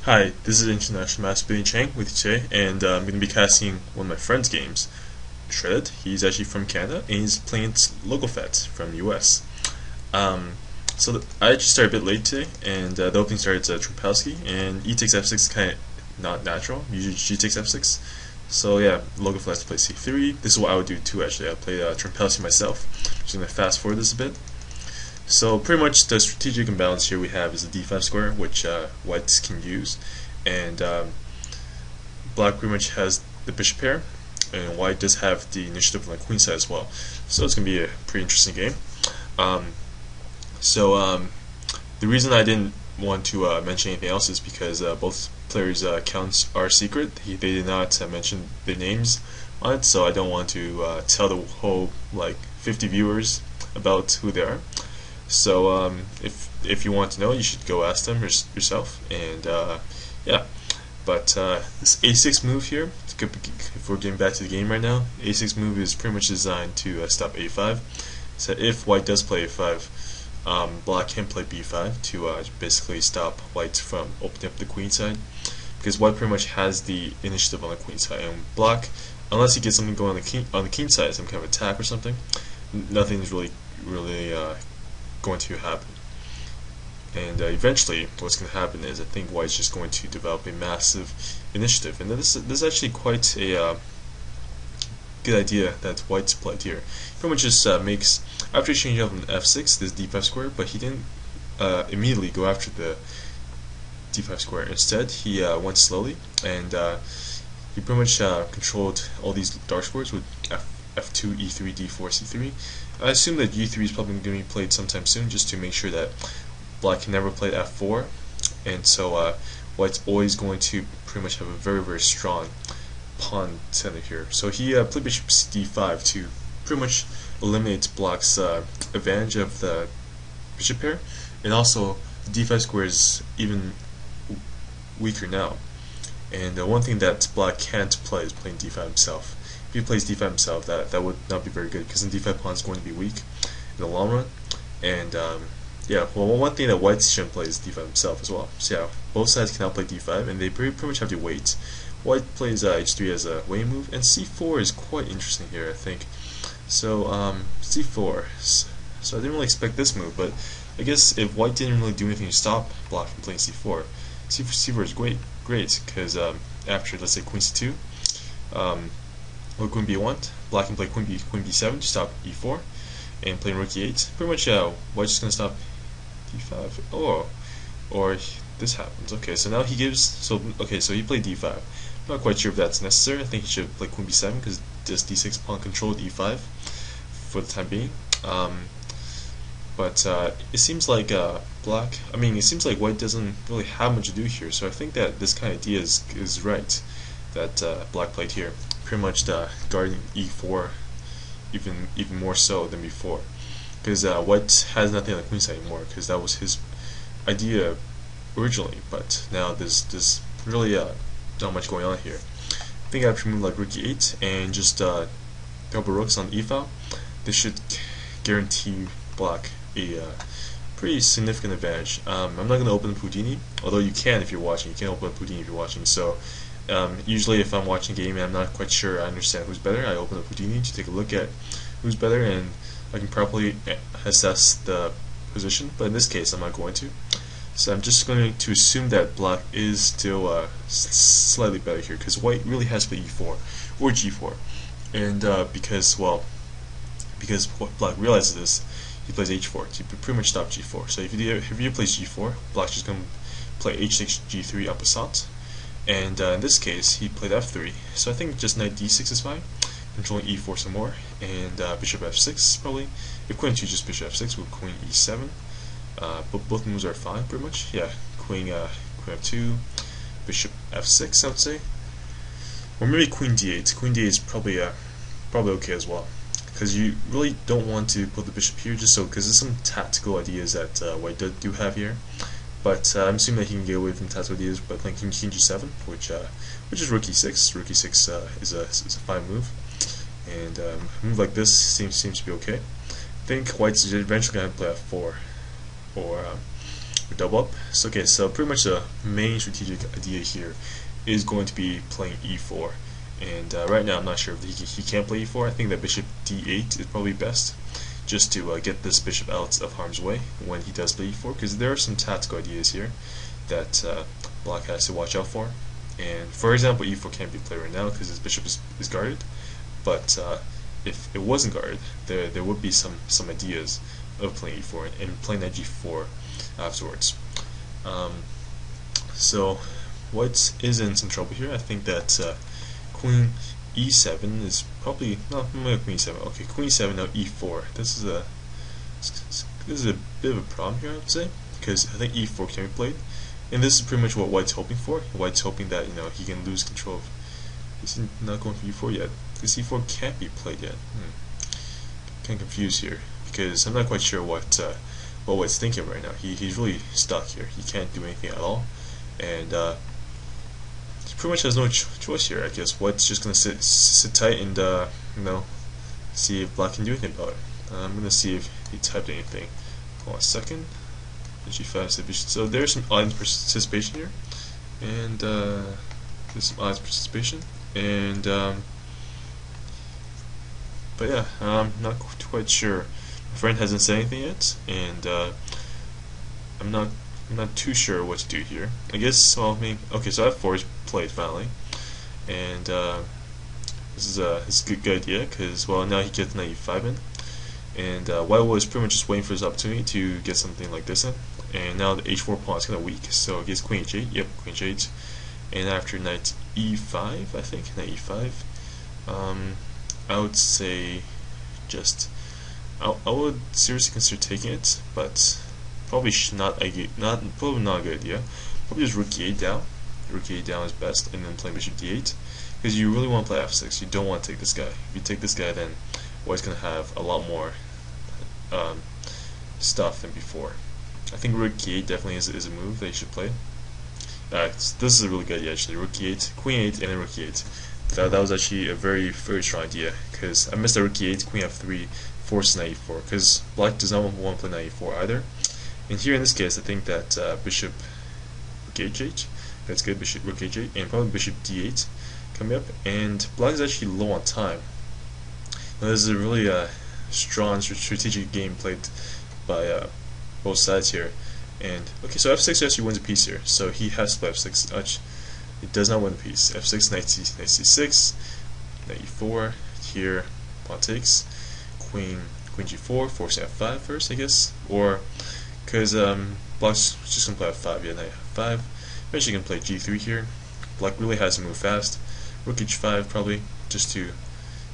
Hi, this is International Master Billy Chang with you today, and I'm going to be casting one of my friend's games, Shredded. He's actually from Canada, and he's playing Logofet from the US. Um, I actually started a bit late today, and the opening started Trompowsky, and E takes F6 is kind of not natural. Usually G takes F6. So yeah, Logofet has to play C3. This is what I would do too, actually. I play Trompowsky myself. Just going to fast forward this a bit. So pretty much the strategic imbalance here we have is the d5 square, which whites can use, and black pretty much has the bishop pair, and white does have the initiative on the queen side as well. So it's going to be a pretty interesting game. Um, the reason I didn't want to mention anything else is because both players' accounts are secret. They did not mention their names on it, so I don't want to tell the whole 50 viewers about who they are. So if you want to know, you should go ask them yourself. And yeah, but this A6 move here, if we're getting back to the game right now, A6 move is pretty much designed to stop A5. So if white does play A5, black can play B5 to basically stop white from opening up the queen side, because white pretty much has the initiative on the queen side, and black, unless he gets something going on the king side, some kind of attack or something, nothing's really going to happen. And eventually what's going to happen is I think white's just going to develop a massive initiative, and this is actually quite a good idea that white's played here. Pretty much just makes, after changing up on f6, this d5 square, but he didn't immediately go after the d5 square. Instead he went slowly, and he pretty much controlled all these dark squares with f2, e3, d4, c3. I assume that g3 is probably going to be played sometime soon, just to make sure that black can never play f4, and so white's always going to pretty much have a very strong pawn center here. So he played bishop d5 to pretty much eliminate black's advantage of the bishop pair, and also the d5 square is even weaker now. And one thing that black can't play is playing d5 himself. If he plays d5 himself, that would not be very good, because the d5 pawn is going to be weak in the long run. And yeah, well, one thing that white shouldn't play is d5 himself as well. So yeah, both sides can now play d5, and they pretty much have to wait. White plays h3 as a waiting move, and c4 is quite interesting here, I think. So c4. So I didn't really expect this move, but I guess if white didn't really do anything to stop black from playing c4, c4 is great, because after, let's say, queen c2, or queen b1, black can play queen b7 to stop e4, and playing rook e8. Pretty much, white's just gonna stop d5. Or this happens. Okay, so now he gives. So he played d5. I'm not quite sure if that's necessary. I think he should play queen b7, because this d6 pawn controlled e5 for the time being. But it seems like black. I mean, it seems like white doesn't really have much to do here. So I think that this kind of idea is right, that black played here, pretty much guarding e4 even more so than before, because white has nothing on the queen side anymore, because that was his idea originally. But now there's really not much going on here. I think after a move like rook e8 and just double rooks on e file, this should guarantee black a pretty significant advantage. I'm not going to open Houdini, although you can if you're watching. You can open Houdini if you're watching. So usually if I'm watching a game and I'm not quite sure I understand who's better, I open up Houdini to take a look at who's better, and I can properly assess the position. But in this case, I'm not going to. So I'm just going to assume that black is still slightly better here, because white really has to play e4 or g4, and because black realizes this, he plays h4 to pretty much stop g4. So if you plays g4, black's just going to play h6, g3 en passant. And in this case, he played f3. So I think just knight d6 is fine, controlling e4 some more, and bishop f6 probably. If queen 2, just bishop f6 with queen e7. But both moves are fine, pretty much. Yeah, queen f2, bishop f6, I would say, or maybe queen d8. Queen d8 is probably okay as well, because you really don't want to put the bishop here, just so, because there's some tactical ideas that white do have here. But I'm assuming that he can get away from tactical ideas by playing king g7, which is rook e6. Rook e6 is a fine move, and a move like this seems to be okay. I think white's eventually going to play f4, or double up. So okay, so pretty much the main strategic idea here is going to be playing e4, and right now I'm not sure if he can play e4. I think that bishop d8 is probably best, just to get this bishop out of harm's way when he does play e4, because there are some tactical ideas here that black has to watch out for. And for example, e4 can't be played right now because his bishop is guarded, but if it wasn't guarded, there would be some ideas of playing e4 and playing that g4 afterwards. So white is in some trouble here. I think that queen e7 is probably queen e7. Okay, queen e7 now e4. This is a bit of a problem here, I would say, because I think e4 can be played, and this is pretty much what white's hoping for. White's hoping that he can lose control of. He's not going for e4 yet. This e4 can't be played yet. Kind of confused here because I'm not quite sure what white's thinking right now. He's really stuck here. He can't do anything at all, and he pretty much has no choice here. I guess white's just gonna sit tight and see if black can do anything about it. I'm gonna see if he typed anything. Hold on a second. G5. So there's some audience participation here, and there's some audience participation, and but yeah, I'm not quite sure. My friend hasn't said anything yet, and I'm not too sure what to do here. I guess, well, I mean, okay, so f4 is played finally, and this is a good idea because, well, now he gets knight e5 in, and white was pretty much just waiting for his opportunity to get something like this in, and now the h4 pawn is kind of weak, so he gets queen h8. Yep, queen h8, and after knight e5, I think knight e5. I would say just I would seriously consider taking it, but probably probably not a good idea. Probably just rook e8 down. Rook e8 down is best, and then playing bishop d8, because you really want to play f6. You don't want to take this guy. If you take this guy, then white's gonna have a lot more stuff than before. I think rook e8 definitely is a move that you should play. This is a really good idea actually. Rook e8, queen 8, and then rook e8. That was actually a very strong idea, because I missed the rook e8, queen f3, forces knight e4, because black does not want to play knight e4 either. And here in this case, I think that bishop rook h8, that's good, bishop rook h8, and probably bishop d8 coming up, and black is actually low on time. Now, this is a really strong strategic game played by both sides here. And okay, so f6 actually wins a piece here, so he has to play f6. He does not win the piece. f6, knight c6, knight e4. Here, pawn takes. Queen g4, forcing f5 first, I guess, or because black's just gonna play f5. Yeah, knight f5. Eventually, can play g3 here. Black really has to move fast. Rook h5 probably just to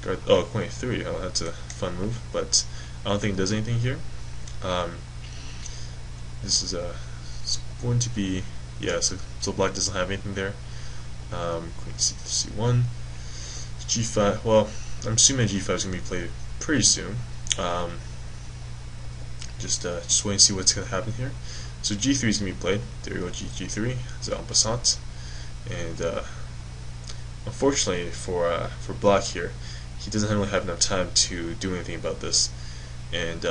guard. Oh, queen f3. Oh, that's a fun move, but I don't think it does anything here. This is it's going to be, yeah. So black doesn't have anything there. Queen c1, g5. Well, I'm assuming g5 is going to be played pretty soon. Just wait and see what's going to happen here. So g3 is going to be played. There we go, g3. It's en passant. And unfortunately for black here, he doesn't really have enough time to do anything about this. And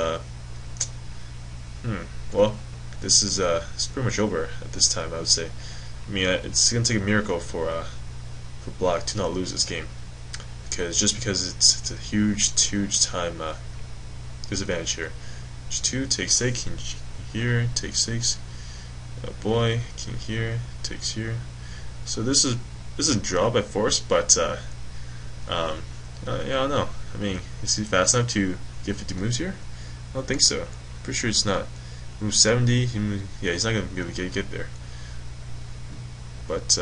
well, this is it's pretty much over at this time, I would say. I mean, it's going to take a miracle for black to not lose this game, because it's a huge time disadvantage here. H2 takes 6, king here takes 6. Oh boy, king here takes here. So this is a draw by force, but yeah, I don't know. I mean, is he fast enough to get 50 moves here? I don't think so. Pretty sure it's not. Move 70. Yeah, he's not gonna be able to get there. But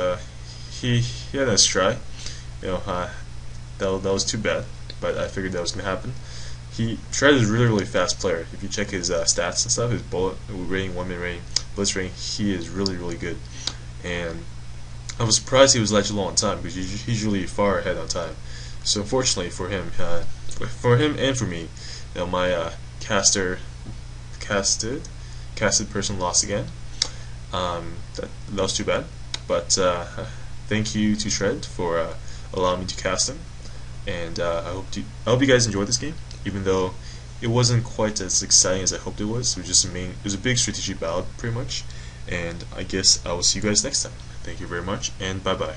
he had a nice try. That was too bad. But I figured that was gonna happen. Shred is a really fast player. If you check his stats and stuff, his bullet rating, 1 minute rating, blitz rating, he is really good. And I was surprised he was actually low on time, because he's usually far ahead on time. So unfortunately for him and for me, my casted person lost again. That was too bad. But thank you to Shred for allowing me to cast him, and I hope you guys enjoyed this game, even though it wasn't quite as exciting as I hoped it was. It was just it was a big strategic battle, pretty much. And I guess I will see you guys next time. Thank you very much, and bye bye.